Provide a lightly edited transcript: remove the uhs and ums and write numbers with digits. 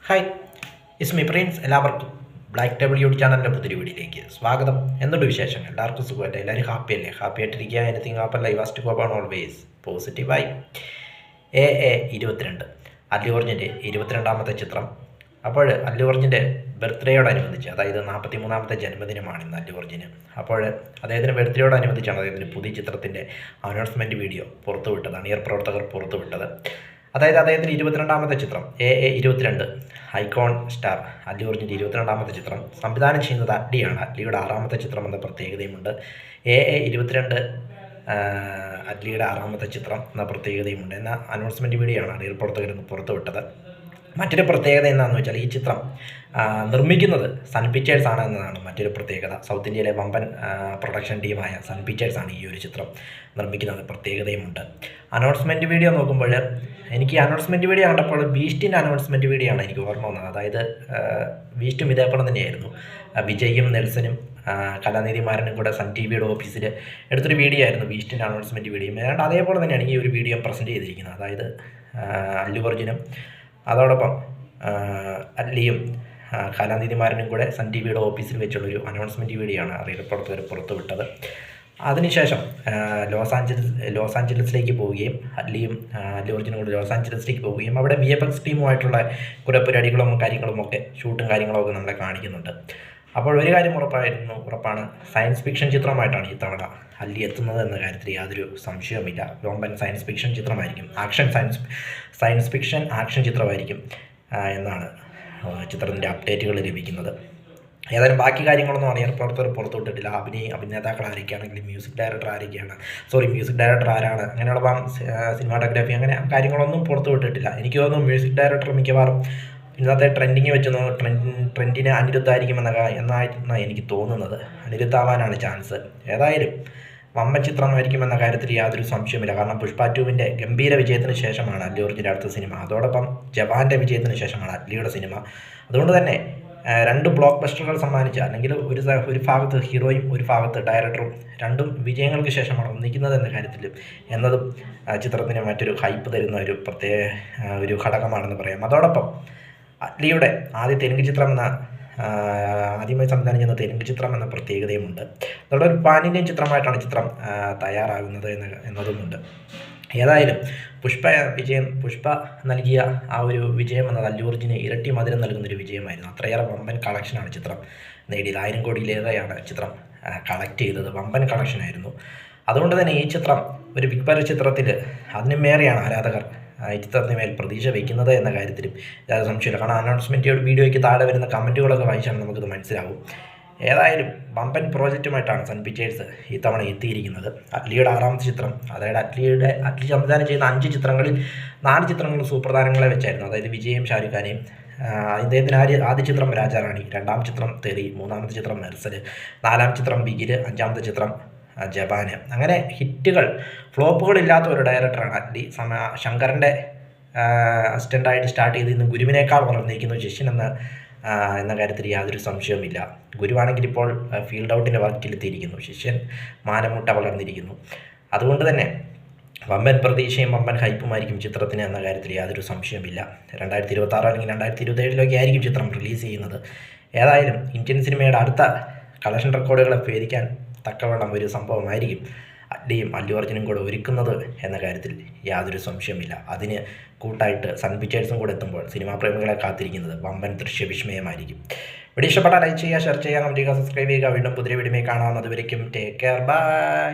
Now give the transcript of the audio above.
Hi, is me Prince. എല്ലാവർക്കും black table YouTube ചാനലിൻ്റെ പുതിയ വീഡിയോയിലേക്ക് സ്വാഗതം. എന്തുണ്ട് വിശേഷങ്ങൾ? എല്ലാവർക്കും സുഖമല്ലേ? എല്ലാവരും ഹാപ്പി അല്ലേ? ഹാപ്പി ആയിട്ടിരിക്കുക. എനിത്തിങ് ഹാപ്പൻ ലൈഫ് ഫസ്റ്റ് കോപ്പാണ് ഓൾവേസ് പോസിറ്റീവായി. AA 22 അല്ലു അർജുൻ്റെ 22ാമത്തെ ചിത്രം. അപ്പോൾ അല്ലു അർജുൻ്റെ ബർത്ത്ഡേയോടനുബന്ധിച്ച്, അതായത് 43ാമത്തെ ജന്മദിനമാണ് ഇന്ന് അല്ലു അർജുന്. അപ്പോൾ അദ്ദേഹത്തിന് ബർത്ത്ഡേയോടനുബന്ധിച്ചാണ് അദ്ദേഹത്തിൻ്റെ പുതിയ ചിത്രത്തിൻ്റെ അനൗൺസ്മെൻറ്റ് വീഡിയോ പുറത്തുവിട്ടത്, അണിയർ പ്രവർത്തകർ പുറത്തുവിട്ടത്. അതായത് അദ്ദേഹത്തിന് 22ാമത്തെ ചിത്രം AA 22 ഐക്കോൺ സ്റ്റാർ അല്ലു അർജുൻ്റെ 22ാമത്തെ ചിത്രം സംവിധാനം ചെയ്യുന്നത് അഡ്ലിയാണ്. അഡ്ലിയുടെ 6ാമത്തെ ചിത്രം എന്ന പ്രത്യേകതയുമുണ്ട്. AA 22 അഡ്ലിയുടെ 6ാമത്തെ ചിത്രം എന്ന പ്രത്യേകതയുമുണ്ട് എന്ന അനൗൺസ്മെൻറ്റ് വീഡിയോയാണ് അണിയർ പ്രവർത്തകർ പുറത്തുവിട്ടത്. മറ്റൊരു പ്രത്യേകത എന്താണെന്ന് വെച്ചാൽ ഈ ചിത്രം നിർമ്മിക്കുന്നത് സൺ പിക്ചേഴ്സ് ആണ് എന്നതാണ് മറ്റൊരു പ്രത്യേകത. സൗത്ത് ഇന്ത്യയിലെ വമ്പൻ പ്രൊഡക്ഷൻ ടീമായ സൺ പിക്ചേഴ്സ് ആണ് ഈ ഒരു ചിത്രം നിർമ്മിക്കുന്നത്, പ്രത്യേകതയുമുണ്ട്. അനൗൺസ്മെൻറ്റ് വീഡിയോ നോക്കുമ്പോൾ എനിക്ക് അനൗൺസ്മെൻറ്റ് വീഡിയോ കണ്ടപ്പോൾ ബീസ്റ്റിൻ്റെ അനൗൺസ്മെൻറ്റ് വീഡിയോ ആണ് എനിക്ക് ഓർമ്മ വന്നത്. അതായത് ബീസ്റ്റും ഇതേപോലെ തന്നെയായിരുന്നു. വിജയും നെൽസനും കലാനിധിമാരനും കൂടെ സൺ TV-യുടെ ഓഫീസിൽ എടുത്തൊരു വീഡിയോ ആയിരുന്നു ബീസ്റ്റിൻ്റെ അനൗൺസ്മെൻറ്റ് വീഡിയോ. ഏതാണ്ട് അതേപോലെ തന്നെയാണ് ഈ ഒരു വീഡിയോ പ്രസൻറ്റ് ചെയ്തിരിക്കുന്നത്. അതായത് അല്ലു അർജുനും അതോടൊപ്പം അല്ലിയും കലാനിധിമാരനും കൂടെ സൺ TV-യുടെ ഓഫീസിൽ വെച്ചുള്ളൊരു അനൗൺസ്മെൻറ്റ് വീഡിയോ ആണ് അണിയർ പ്രവർത്തകർ പുറത്തുവിട്ടത്. അതിനുശേഷം ലോസ് ആഞ്ചലസിലേക്ക് പോവുകയും അല്ലു അർജുനും കൂടെ ലോസ് ആഞ്ചലസിലേക്ക് പോവുകയും അവിടെ VFX ടീമുമായിട്ടുള്ള കുറേ പരിപാടികളും കാര്യങ്ങളുമൊക്കെ ഷൂട്ടും കാര്യങ്ങളൊക്കെ നമ്മളെ കാണിക്കുന്നുണ്ട്. അപ്പോൾ ഒരു കാര്യം ഉറപ്പാണ്, സയൻസ് ഫിക്ഷൻ ചിത്രമായിട്ടാണ് ഇത്തവണ അല്ലി എത്തുന്നത് എന്ന കാര്യത്തിൽ യാതൊരു സംശയവുമില്ല. വമ്പൻ സയൻസ് ഫിക്ഷൻ ചിത്രമായിരിക്കും, സയൻസ് ഫിക്ഷൻ ആക്ഷൻ ചിത്രമായിരിക്കും എന്നാണ് ചിത്രത്തിൻ്റെ അപ്ഡേറ്റുകൾ ലഭിക്കുന്നത്. ഏതായാലും ബാക്കി കാര്യങ്ങളൊന്നും അണിയർ പ്രവർത്തകർ പുറത്തുവിട്ടിട്ടില്ല. അഭിനേതാക്കൾ ആരൊക്കെയാണെങ്കിലും മ്യൂസിക് ഡയറക്ടർ ആരാണ്, അങ്ങനെയുള്ള സിനിമാറ്റോഗ്രാഫി അങ്ങനെ കാര്യങ്ങളൊന്നും പുറത്തുവിട്ടിട്ടില്ല. എനിക്ക് തോന്നുന്നു മ്യൂസിക് ഡയറക്ടർ മിക്കവാറും ഇന്നത്തെ ട്രെൻഡിങ് വെച്ച് ട്രെൻഡിന് എന്നാണ് എനിക്ക് തോന്നുന്നത്. അനിരുദ്ധാവാനാണ് ചാൻസ്. ഏതായാലും വമ്പൻ ചിത്രമായിരിക്കുമെന്ന കാര്യത്തിൽ യാതൊരു സംശയവുമില്ല. കാരണം പുഷ്പ 2-ന്റെ ഗംഭീര വിജയത്തിന് ശേഷമാണ് അല്ലു അർജുൻ്റെ അടുത്ത സിനിമ. അതോടൊപ്പം ജവാൻ്റെ വിജയത്തിന് ശേഷമാണ് അല്ലിയുടെ സിനിമ. അതുകൊണ്ട് തന്നെ 2 ബ്ലോക്ക് ബസ്റ്ററുകൾ സമ്മാനിച്ച, അല്ലെങ്കിൽ ഒരു ഭാഗത്ത് ഹീറോയും ഒരു ഭാഗത്ത് ഡയറക്ടറും, രണ്ടും വിജയങ്ങൾക്ക് ശേഷമാണ് ഒന്നിക്കുന്നത് എന്ന കാര്യത്തിൽ എന്നതും ചിത്രത്തിന് മറ്റൊരു ഹൈപ്പ് തരുന്ന ഒരു ഘടകമാണെന്ന് പറയാം. അതോടൊപ്പം അല്ലിയുടെ ആദ്യമായി സംവിധാനം ചെയ്യുന്ന തെലുങ്ക് ചിത്രം എന്ന പ്രത്യേകതയുമുണ്ട്. അതോടെ ഒരു പാൻ ഇന്ത്യൻ ചിത്രമായിട്ടാണ് ചിത്രം തയ്യാറാകുന്നത് എന്നതുമുണ്ട്. ഏതായാലും പുഷ്പ നൽകിയ ആ ഒരു വിജയം എന്നത് അല്ലു അർജുന് ഇരട്ടി മധുരം നൽകുന്നൊരു വിജയമായിരുന്നു. അത്രയേറെ വമ്പൻ കളക്ഷനാണ് ചിത്രം നേടിയത്. 1000 കോടിയിലേറെയാണ് ചിത്രം കളക്ട് ചെയ്തത്. വമ്പൻ കളക്ഷനായിരുന്നു. അതുകൊണ്ട് തന്നെ ഈ ചിത്രം ഒരു ബിഗ് ബജറ്റ് ചിത്രത്തിൽ അതിനും മേലെയാണ് ആരാധകർ ഈ ചിത്രത്തിന് മേൽ പ്രതീക്ഷ വയ്ക്കുന്നത് എന്ന കാര്യത്തിലും യാതൊരു സംശയമില്ല. കാരണം അനൗൺസ്മെൻറ്റ് വീഡിയോയ്ക്ക് താഴെ വരുന്ന കമൻറ്റുകളൊക്കെ വായിച്ചാൽ നമുക്കത് മനസ്സിലാവും. ഏതായാലും വമ്പൻ പ്രോജക്റ്റുമായിട്ടാണ് സൺ പിക്ചേഴ്സ് ഇത്തവണ എത്തിയിരിക്കുന്നത്. അല്ലിയുടെ 6ാമത്തെ ചിത്രം, അതായത് അല്ലി സംവിധാനം ചെയ്യുന്ന 5 ചിത്രങ്ങളിൽ 4 ചിത്രങ്ങൾ സൂപ്പർ താരങ്ങളെ വെച്ചായിരുന്നു. അതായത് വിജയും ഷാരൂഖ് ഖാനെയും. അദ്ദേഹത്തിന് ആദ്യ ചിത്രം രാജാറാണി, 2ാം ചിത്രം തെറി, 3ാമത്തെ ചിത്രം മെർസൽ, 4ാം ചിത്രം ബിഗിൽ, 5ാമത്തെ ചിത്രം ജവാന്. അങ്ങനെ ഫ്ലോപ്പുകളില്ലാത്ത ഒരു ഡയറക്ടറാണ് അല്ലി. ശങ്കറിൻ്റെ അസിസ്റ്റൻ്റായിട്ട് സ്റ്റാർട്ട് ചെയ്ത് ഇന്ന് ഗുരുവിനേക്കാൾ വളർന്നിരിക്കുന്നു ശിഷ്യൻ എന്ന കാര്യത്തിൽ യാതൊരു സംശയവുമില്ല. ഗുരുവാണെങ്കിൽ ഇപ്പോൾ ഫീൽഡ് ഔട്ടിൻ്റെ വർക്കിലെത്തിയിരിക്കുന്നു, ശിഷ്യൻ മാനമുട്ട വളർന്നിരിക്കുന്നു. അതുകൊണ്ട് തന്നെ വമ്പൻ പ്രതീക്ഷയും വമ്പൻ ഹൈപ്പുമായിരിക്കും ചിത്രത്തിന് എന്ന കാര്യത്തിൽ യാതൊരു സംശയവുമില്ല. 2026 അല്ലെങ്കിൽ 2027 ആയിരിക്കും ചിത്രം റിലീസ് ചെയ്യുന്നത്. ഏതായാലും ഇന്ത്യൻ സിനിമയുടെ അടുത്ത കളക്ഷൻ റെക്കോർഡുകളെ ഭേദിക്കാൻ തക്കവണ്ണം ഒരു സംഭവമായിരിക്കും അല്ലിയും അല്ലു അർജുനും കൂടെ ഒരുക്കുന്നത് എന്ന കാര്യത്തിൽ യാതൊരു സംശയവുമില്ല. അതിന് കൂട്ടായിട്ട് സൺ പിക്ചേഴ്സും കൂടെ എത്തുമ്പോൾ സിനിമാ പ്രേമികളെ കാത്തിരിക്കുന്നത് വമ്പൻ ദൃശ്യവിസ്മയമായിരിക്കും. വീഡിയോ ഇഷ്ടപ്പെട്ടാൽ ലൈക്ക് ചെയ്യുക, ഷെയർ ചെയ്യുക, കമൻറ്റ് ചെയ്യുക, സബ്സ്ക്രൈബ് ചെയ്യുക. വീണ്ടും പുതിയ വീഡിയോയിൽ കാണാം. അതുവരേക്കും ടേക്ക് കെയർ, ബൈ.